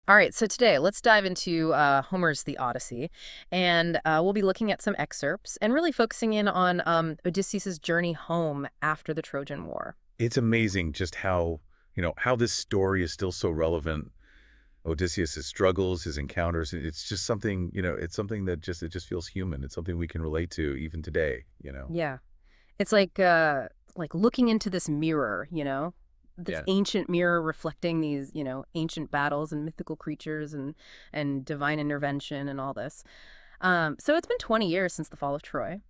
All right, so today let's dive into Homer's The Odyssey, and we'll be looking at some excerpts and really focusing in on Odysseus' journey home after the Trojan War. It's amazing just how this story is still so relevant. Odysseus' struggles, his encounters, it's just something, it's something that it just feels human. It's something we can relate to even today. Yeah, it's like looking into this mirror, this Yeah. ancient mirror reflecting these, ancient battles and mythical creatures and divine intervention and all this. So it's been 20 years since the fall of Troy.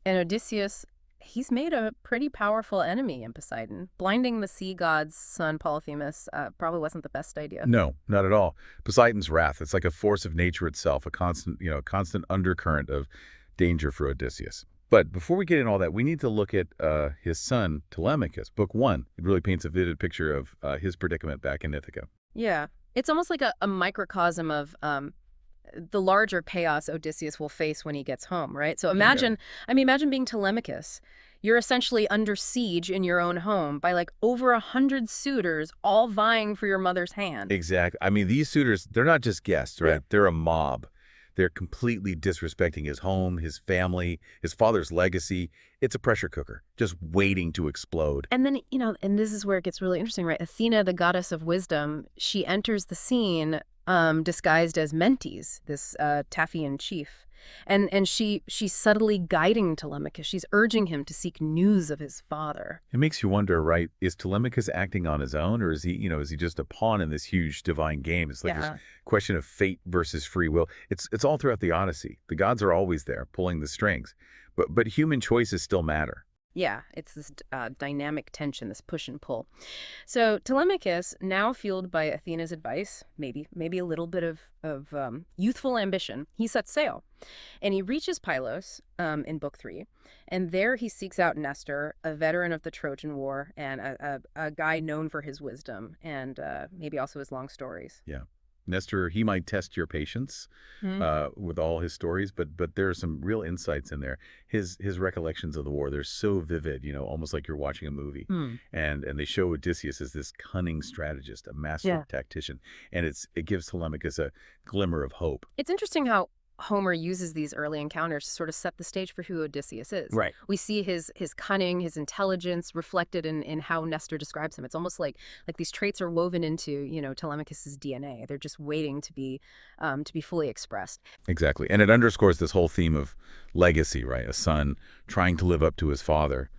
And Odysseus, he's made a pretty powerful enemy in Poseidon. Blinding the sea god's son Polyphemus probably wasn't the best idea. No, not at all. Poseidon's wrath, it's like a force of nature itself, a constant undercurrent of danger for Odysseus. But before we get in all that, we need to look at his son, Telemachus. Book one, it really paints a vivid picture of his predicament back in Ithaca. Yeah. It's almost like a microcosm of the larger chaos Odysseus will face when he gets home, right? So Yeah. imagine being Telemachus. You're essentially under siege in your own home by like over 100 suitors all vying for your mother's hand. Exactly. I mean, these suitors, they're not just guests, Yeah. right? They're a mob. They're completely disrespecting his home, his family, his father's legacy. It's a pressure cooker, just waiting to explode. And then, and this is where it gets really interesting, right? Athena, the goddess of wisdom, she enters the scene disguised as Mentes, this Taphian chief. And she's subtly guiding Telemachus. She's urging him to seek news of his father. It makes you wonder, right? Is Telemachus acting on his own, or is he just a pawn in this huge divine game? It's like this Yeah. question of fate versus free will. It's all throughout the Odyssey. The gods are always there, pulling the strings, but human choices still matter. Yeah, it's this dynamic tension, this push and pull. So Telemachus, now fueled by Athena's advice, maybe a little bit of youthful ambition, he sets sail, and he reaches Pylos in book three, and there he seeks out Nestor, a veteran of the Trojan War and a guy known for his wisdom and maybe also his long stories. Yeah. Nestor, he might test your patience with all his stories, but there are some real insights in there. His recollections of the war, they're so vivid, almost like you're watching a movie. Hmm. And they show Odysseus as this cunning strategist, a master Yeah. tactician, and it gives Telemachus a glimmer of hope. It's interesting how Homer uses these early encounters to sort of set the stage for who Odysseus is. Right. We see his cunning, his intelligence reflected in how Nestor describes him. It's almost like these traits are woven into, Telemachus's DNA. They're just waiting to be fully expressed. Exactly. And it underscores this whole theme of legacy, right? A son trying to live up to his father.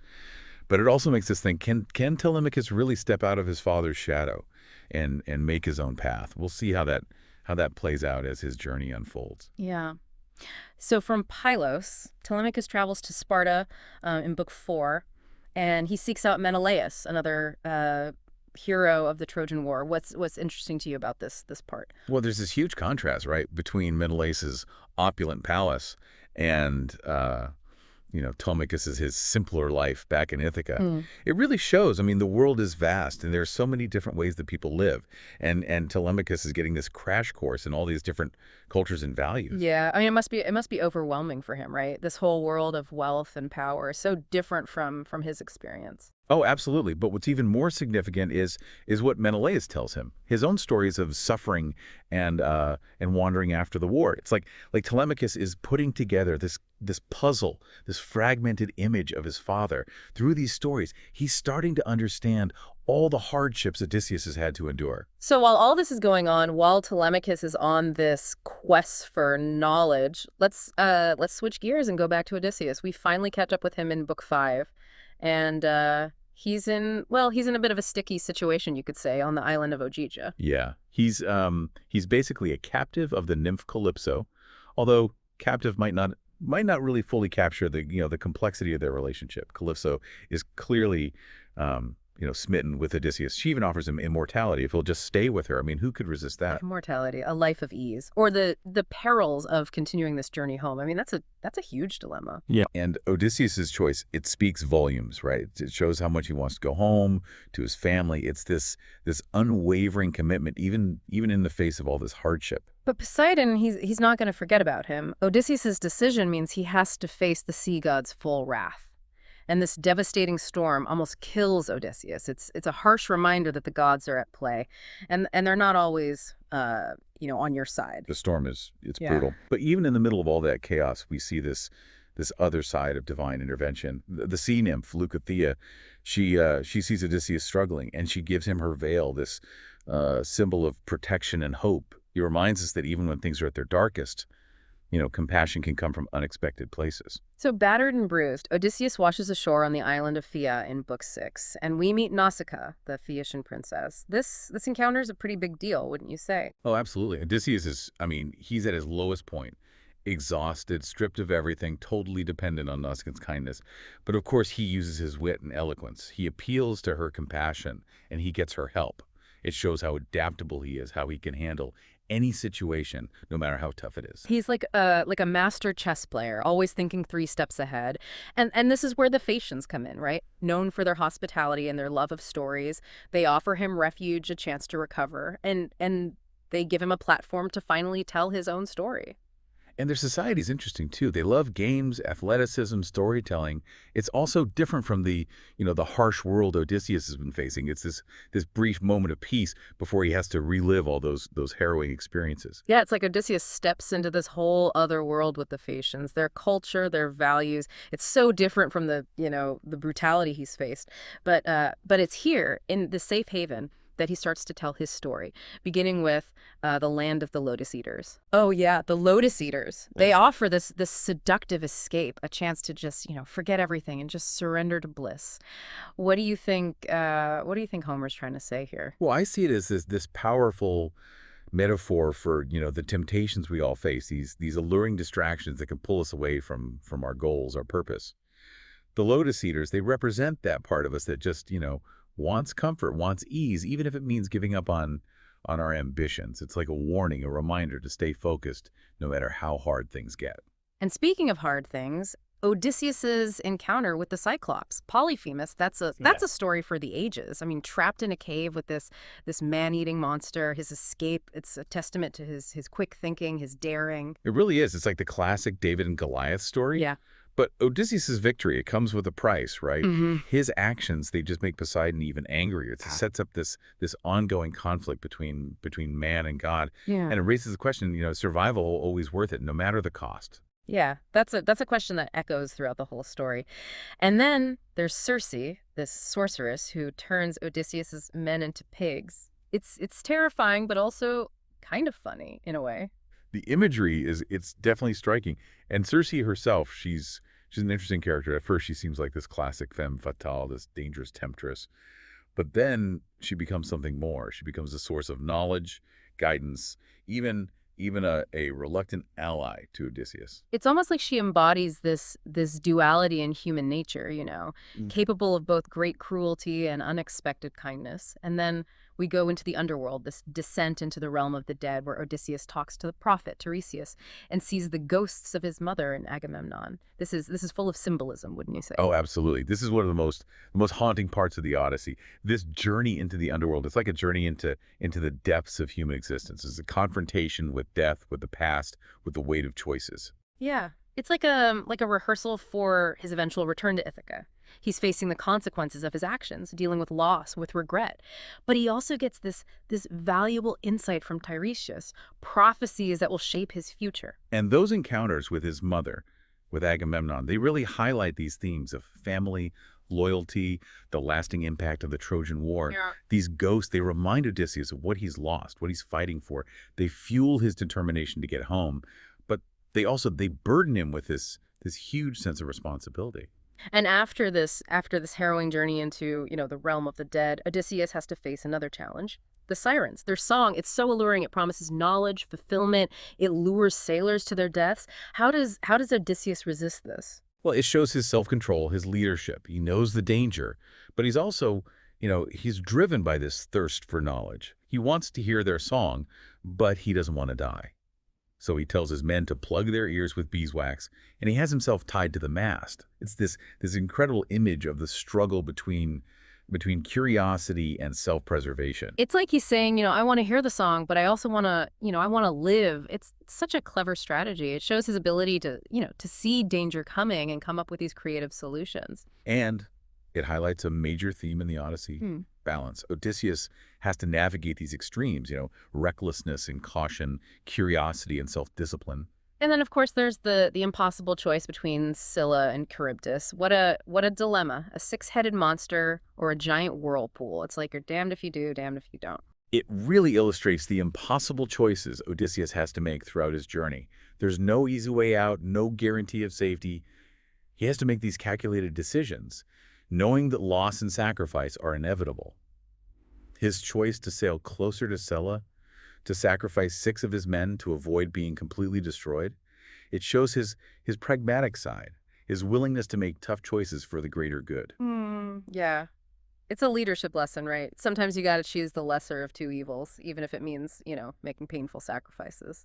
But it also makes us think, can Telemachus really step out of his father's shadow and make his own path? We'll see how that plays out as his journey unfolds. Yeah. So from Pylos, Telemachus travels to Sparta in book four, and he seeks out Menelaus, another hero of the Trojan War. What's interesting to you about this part? Well, there's this huge contrast, right, between Menelaus's opulent palace and Telemachus is his simpler life back in Ithaca. Hmm. It really shows. I mean, the world is vast, and there's so many different ways that people live, and Telemachus is getting this crash course in all these different cultures and values. Yeah, I mean, it must be overwhelming for him, right? This whole world of wealth and power is so different from his experience. Oh, absolutely. But what's even more significant is what Menelaus tells him. His own stories of suffering and wandering after the war. It's like Telemachus is putting together this puzzle, this fragmented image of his father. Through these stories, he's starting to understand all the hardships Odysseus has had to endure. So while all this is going on, while Telemachus is on this quest for knowledge, let's switch gears and go back to Odysseus. We finally catch up with him in book five, and he's in a bit of a sticky situation, you could say, on the island of Ogygia. Yeah, he's basically a captive of the nymph Calypso, although captive might not really fully capture the complexity of their relationship. Calypso is clearly smitten with Odysseus. She even offers him immortality if he'll just stay with her. I mean, who could resist that? Immortality, a life of ease, or the perils of continuing this journey home. I mean, that's a huge dilemma. Yeah. And Odysseus's choice, it speaks volumes, right? It shows how much he wants to go home to his family. It's this unwavering commitment, even in the face of all this hardship. But Poseidon, he's not going to forget about him. Odysseus's decision means he has to face the sea god's full wrath. and this devastating storm almost kills Odysseus. It's a harsh reminder that the gods are at play, and they're not always, on your side. The storm it's Yeah. brutal. But even in the middle of all that chaos, we see this other side of divine intervention. The sea nymph, Leucothea, she sees Odysseus struggling, and she gives him her veil, this symbol of protection and hope. He reminds us that even when things are at their darkest, compassion can come from unexpected places. So battered and bruised, Odysseus washes ashore on the island of Phia in Book 6, and we meet Nausicaa, the Phaeacian princess. This encounter is a pretty big deal, wouldn't you say? Oh, absolutely. Odysseus is, he's at his lowest point, exhausted, stripped of everything, totally dependent on Nausicaa's kindness. But of course, he uses his wit and eloquence. He appeals to her compassion, and he gets her help. It shows how adaptable he is, how he can handle any situation, no matter how tough it is. He's like a master chess player, always thinking 3 steps ahead. And this is where the Phaeacians come in, right? Known for their hospitality and their love of stories. They offer him refuge, a chance to recover, and they give him a platform to finally tell his own story. And their society is interesting too. They love games, athleticism, storytelling. It's also different from the harsh world Odysseus has been facing. It's this brief moment of peace before he has to relive all those harrowing experiences. Yeah, it's like Odysseus steps into this whole other world with the Phaeacians. Their culture, their values, it's so different from the brutality he's faced. But it's here in the safe haven that he starts to tell his story, beginning with the land of the Lotus Eaters. Oh yeah, the Lotus Eaters. They offer this seductive escape, a chance to just forget everything and just surrender to bliss. What do you think? What do you think Homer's trying to say here? Well, I see it as this powerful metaphor for the temptations we all face, these alluring distractions that can pull us away from our goals, our purpose. The Lotus Eaters, they represent that part of us that just wants comfort, wants ease, even if it means giving up on our ambitions. It's like a warning, a reminder to stay focused no matter how hard things get. And speaking of hard things, Odysseus's encounter with the Cyclops, Polyphemus, that's a story for the ages. I mean, trapped in a cave with this man-eating monster, his escape, it's a testament to his quick thinking, his daring. It really is. It's like the classic David and Goliath story. Yeah. But Odysseus' victory, it comes with a price, right? Hmm. His actions, they just make Poseidon even angrier. It sets up this ongoing conflict between man and God. Yeah. And it raises the question, survival always worth it, no matter the cost. Yeah, that's a question that echoes throughout the whole story. And then there's Circe, this sorceress who turns Odysseus's men into pigs. It's terrifying, but also kind of funny in a way. The imagery it's definitely striking. And Circe herself, she's an interesting character. At first, she seems like this classic femme fatale, this dangerous temptress. But then she becomes something more. She becomes a source of knowledge, guidance, even a reluctant ally to Odysseus. It's almost like she embodies this duality in human nature, capable of both great cruelty and unexpected kindness. And then we go into the underworld, this descent into the realm of the dead, where Odysseus talks to the prophet Tiresias and sees the ghosts of his mother in Agamemnon. This is full of symbolism, wouldn't you say? Oh, absolutely. This is one of the most haunting parts of the Odyssey. This journey into the underworld, it's like a journey into the depths of human existence. It's a confrontation with death, with the past, with the weight of choices. Yeah. It's like a rehearsal for his eventual return to Ithaca. He's facing the consequences of his actions, dealing with loss, with regret. But he also gets this valuable insight from Tiresias, prophecies that will shape his future. And those encounters with his mother, with Agamemnon, they really highlight these themes of family, loyalty, the lasting impact of the Trojan War. Yeah. These ghosts, they remind Odysseus of what he's lost, what he's fighting for. They fuel his determination to get home, but they burden him with this huge sense of responsibility. And after this harrowing journey into, the realm of the dead, Odysseus has to face another challenge. The Sirens, their song, it's so alluring. It promises knowledge, fulfillment. It lures sailors to their deaths. How does Odysseus resist this? Well, it shows his self-control, his leadership. He knows the danger, but he's also, he's driven by this thirst for knowledge. He wants to hear their song, but he doesn't want to die. So he tells his men to plug their ears with beeswax, and he has himself tied to the mast. It's this incredible image of the struggle between between curiosity and self-preservation. It's like he's saying, I want to hear the song, but I also want to, I want to live. It's such a clever strategy. It shows his ability to, to see danger coming and come up with these creative solutions. And it highlights a major theme in the Odyssey: Hmm. balance. Odysseus has to navigate these extremes, recklessness and caution, curiosity and self-discipline. And then, of course, there's the impossible choice between Scylla and Charybdis. What a dilemma. A six-headed monster or a giant whirlpool. It's like you're damned if you do, damned if you don't. It really illustrates the impossible choices Odysseus has to make throughout his journey. There's no easy way out, no guarantee of safety. He has to make these calculated decisions, knowing that loss and sacrifice are inevitable. His choice to sail closer to Scylla, to sacrifice 6 of his men to avoid being completely destroyed, it shows his pragmatic side, his willingness to make tough choices for the greater good. Yeah. It's a leadership lesson, right? Sometimes you got to choose the lesser of two evils, even if it means, making painful sacrifices.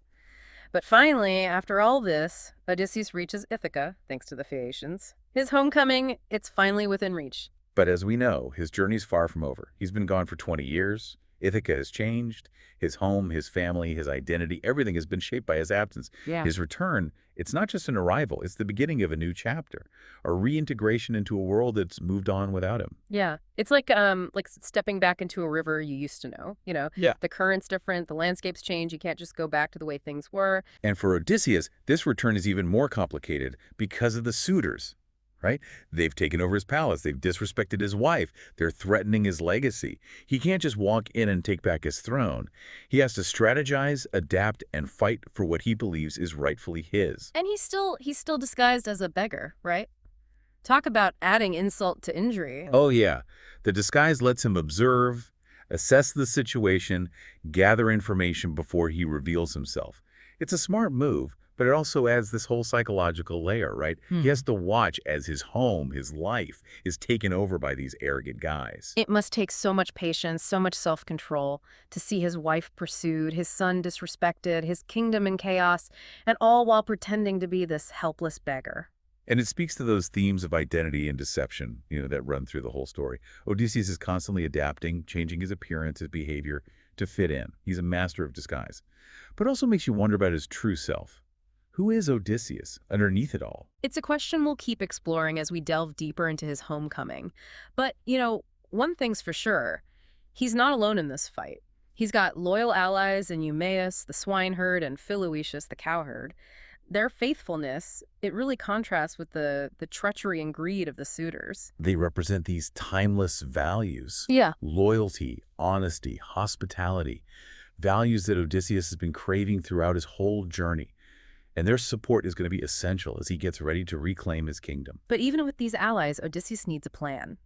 But finally, after all this, Odysseus reaches Ithaca, thanks to the Phaeacians. His homecoming, it's finally within reach. But as we know, his journey's far from over. He's been gone for 20 years. Ithaca has changed. His home, his family, his identity, everything has been shaped by his absence. Yeah. His return, it's not just an arrival, it's the beginning of a new chapter, a reintegration into a world that's moved on without him. Yeah. It's like stepping back into a river you used to know. Yeah. The current's different, the landscapes change, you can't just go back to the way things were. And for Odysseus, this return is even more complicated because of the Suitors, right? They've taken over his palace. They've disrespected his wife. They're threatening his legacy. He can't just walk in and take back his throne. He has to strategize, adapt, and fight for what he believes is rightfully his. And he's still disguised as a beggar, right? Talk about adding insult to injury. Oh, yeah. The disguise lets him observe, assess the situation, gather information before he reveals himself. It's a smart move, but it also adds this whole psychological layer, right? He has to watch as his home, his life, is taken over by these arrogant guys. It must take so much patience, so much self-control to see his wife pursued, his son disrespected, his kingdom in chaos, and all while pretending to be this helpless beggar. And it speaks to those themes of identity and deception, that run through the whole story. Odysseus is constantly adapting, changing his appearance, his behavior to fit in. He's a master of disguise. But it also makes you wonder about his true self. Who is Odysseus underneath it all? It's a question we'll keep exploring as we delve deeper into his homecoming. But, one thing's for sure. He's not alone in this fight. He's got loyal allies in Eumaeus, the swineherd, and Philoetius, the cowherd. Their faithfulness, it really contrasts with the treachery and greed of the suitors. They represent these timeless values. Yeah. Loyalty, honesty, hospitality. Values that Odysseus has been craving throughout his whole journey. And their support is going to be essential as he gets ready to reclaim his kingdom. But even with these allies, Odysseus needs a plan.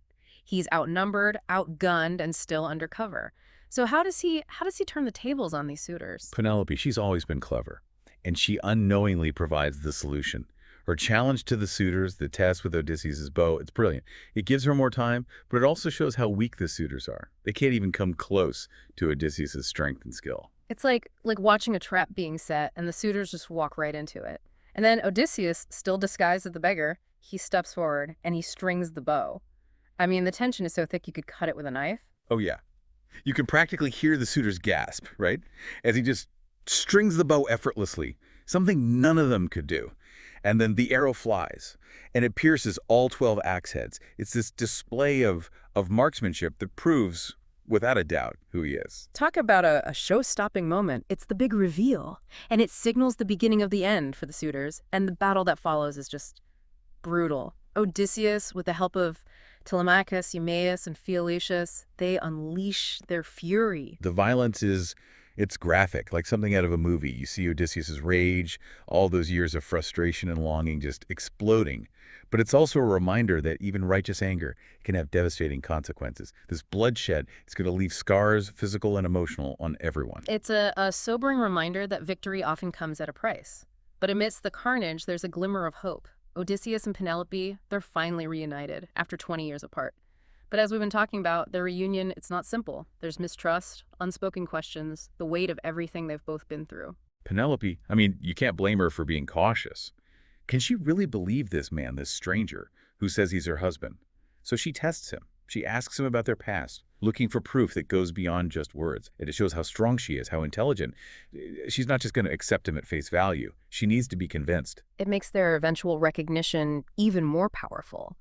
He's outnumbered, outgunned, and still undercover. So how does he turn the tables on these suitors? Penelope, she's always been clever, and she unknowingly provides the solution. Her challenge to the suitors, the test with Odysseus' bow, it's brilliant. It gives her more time, but it also shows how weak the suitors are. They can't even come close to Odysseus' strength and skill. It's like watching a trap being set, and the suitors just walk right into it. And then Odysseus, still disguised as the beggar, he steps forward, and he strings the bow. I mean, the tension is so thick you could cut it with a knife. Oh, yeah. You can practically hear the suitors gasp, right? As he just strings the bow effortlessly, something none of them could do. And then the arrow flies, and it pierces all 12 axe heads. It's this display of marksmanship that proves, without a doubt, who he is. Talk about a show-stopping moment. It's the big reveal, and it signals the beginning of the end for the suitors, and the battle that follows is just brutal. Odysseus, with the help of Telemachus, Eumaeus, and Philoetius, they unleash their fury. The violence it's graphic, like something out of a movie. You see Odysseus' rage, all those years of frustration and longing just exploding. But it's also a reminder that even righteous anger can have devastating consequences. This bloodshed is going to leave scars, physical and emotional, on everyone. It's a sobering reminder that victory often comes at a price. But amidst the carnage, there's a glimmer of hope. Odysseus and Penelope, they're finally reunited after 20 years apart. But as we've been talking about, their reunion, it's not simple. There's mistrust, unspoken questions, the weight of everything they've both been through. Penelope, I mean, you can't blame her for being cautious. Can she really believe this man, this stranger, who says he's her husband? So she tests him. She asks him about their past, looking for proof that goes beyond just words. And it shows how strong she is, how intelligent. She's not just going to accept him at face value. She needs to be convinced. It makes their eventual recognition even more powerful.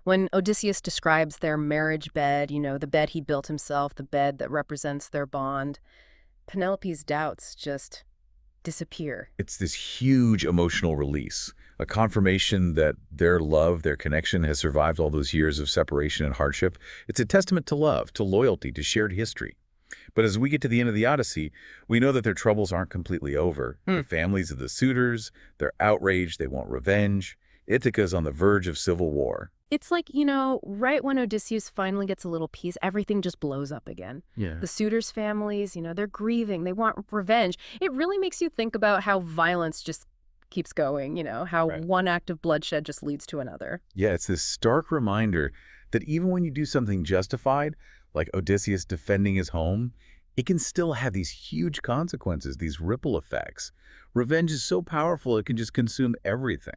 When Odysseus describes their marriage bed, the bed he built himself, the bed that represents their bond, Penelope's doubts just disappear. It's this huge emotional release, a confirmation that their love, their connection has survived all those years of separation and hardship. It's a testament to love, to loyalty, to shared history. But as we get to the end of the Odyssey, we know that their troubles aren't completely over. The families of the suitors, they're outraged, they want revenge. Ithaca's on the verge of civil war. It's like, right when Odysseus finally gets a little peace, everything just blows up again. Yeah. The suitors' families, they're grieving, they want revenge. It really makes you think about how violence just keeps going, how Right. one act of bloodshed just leads to another. Yeah, it's this stark reminder that even when you do something justified, like Odysseus defending his home, it can still have these huge consequences, these ripple effects. Revenge is so powerful, it can just consume everything.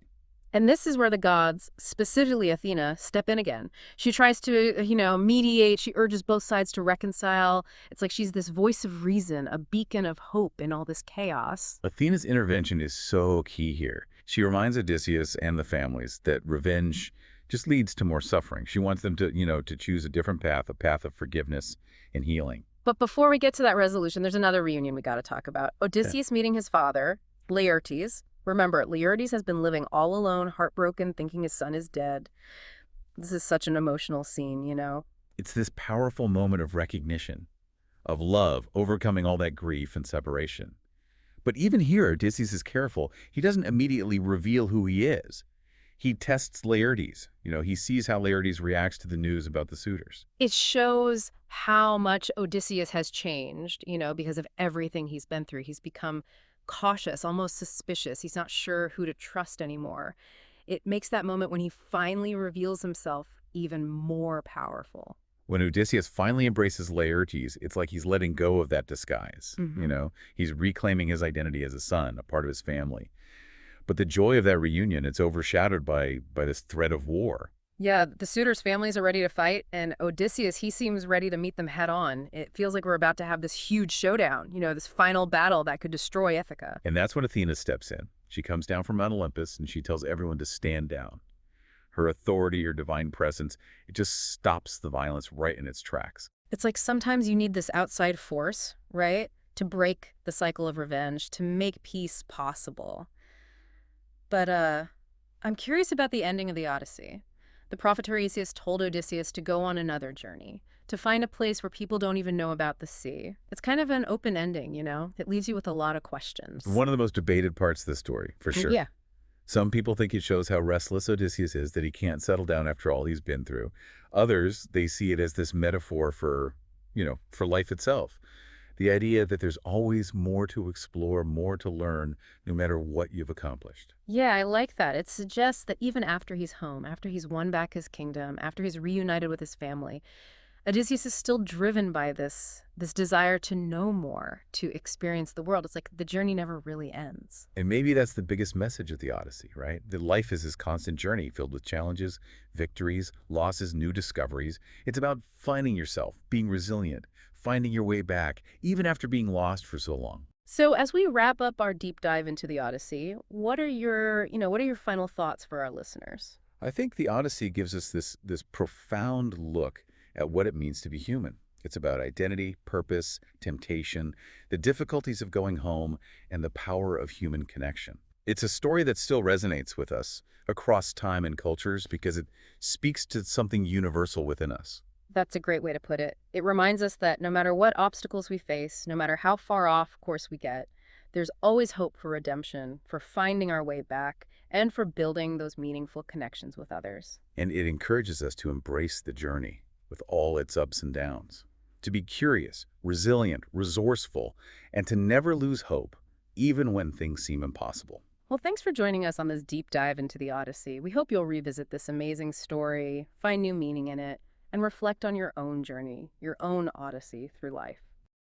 And this is where the gods, specifically Athena, step in again. She tries to, mediate. She urges both sides to reconcile. It's like she's this voice of reason, a beacon of hope in all this chaos. Athena's intervention is so key here. She reminds Odysseus and the families that revenge just leads to more suffering. She wants them to choose a different path, a path of forgiveness and healing. But before we get to that resolution, there's another reunion we got to talk about. Odysseus meeting his father, Laertes. Remember, Laertes has been living all alone, heartbroken, thinking his son is dead. This is such an emotional scene. It's this powerful moment of recognition, of love, overcoming all that grief and separation. But even here, Odysseus is careful. He doesn't immediately reveal who he is. He tests Laertes. He sees how Laertes reacts to the news about the suitors. It shows how much Odysseus has changed, because of everything he's been through. He's become cautious, almost suspicious. He's not sure who to trust anymore. It makes that moment when he finally reveals himself even more powerful. When Odysseus finally embraces Laertes, it's like he's letting go of that disguise. He's reclaiming his identity as a son, a part of his family. But the joy of that reunion, it's overshadowed by this threat of war. Yeah, the suitors' families are ready to fight, and Odysseus, he seems ready to meet them head on. It feels like we're about to have this huge showdown, this final battle that could destroy Ithaca. And that's when Athena steps in. She comes down from Mount Olympus, and she tells everyone to stand down. Her authority, her divine presence, it just stops the violence right in its tracks. It's like sometimes you need this outside force, right, to break the cycle of revenge, to make peace possible. But I'm curious about the ending of the Odyssey. The prophet Tiresias told Odysseus to go on another journey, to find a place where people don't even know about the sea. It's kind of an open ending, It leaves you with a lot of questions. One of the most debated parts of the story, for sure. Yeah. Some people think it shows how restless Odysseus is, that he can't settle down after all he's been through. Others, they see it as this metaphor for life itself. The idea that there's always more to explore, more to learn, no matter what you've accomplished. Yeah, I like that. It suggests that even after he's home, after he's won back his kingdom, after he's reunited with his family, Odysseus is still driven by this desire to know more, to experience the world. It's like the journey never really ends. And maybe that's the biggest message of the Odyssey, right? That life is this constant journey filled with challenges, victories, losses, new discoveries. It's about finding yourself, being resilient, finding your way back, even after being lost for so long. So as we wrap up our deep dive into the Odyssey, what are your final thoughts for our listeners? I think the Odyssey gives us this profound look at what it means to be human. It's about identity, purpose, temptation, the difficulties of going home, and the power of human connection. It's a story that still resonates with us across time and cultures because it speaks to something universal within us. That's a great way to put it. It reminds us that no matter what obstacles we face, no matter how far off course we get, there's always hope for redemption, for finding our way back, and for building those meaningful connections with others. And it encourages us to embrace the journey with all its ups and downs, to be curious, resilient, resourceful, and to never lose hope, even when things seem impossible. Well, thanks for joining us on this deep dive into the Odyssey. We hope you'll revisit this amazing story, find new meaning in it, and reflect on your own journey, your own Odyssey through life.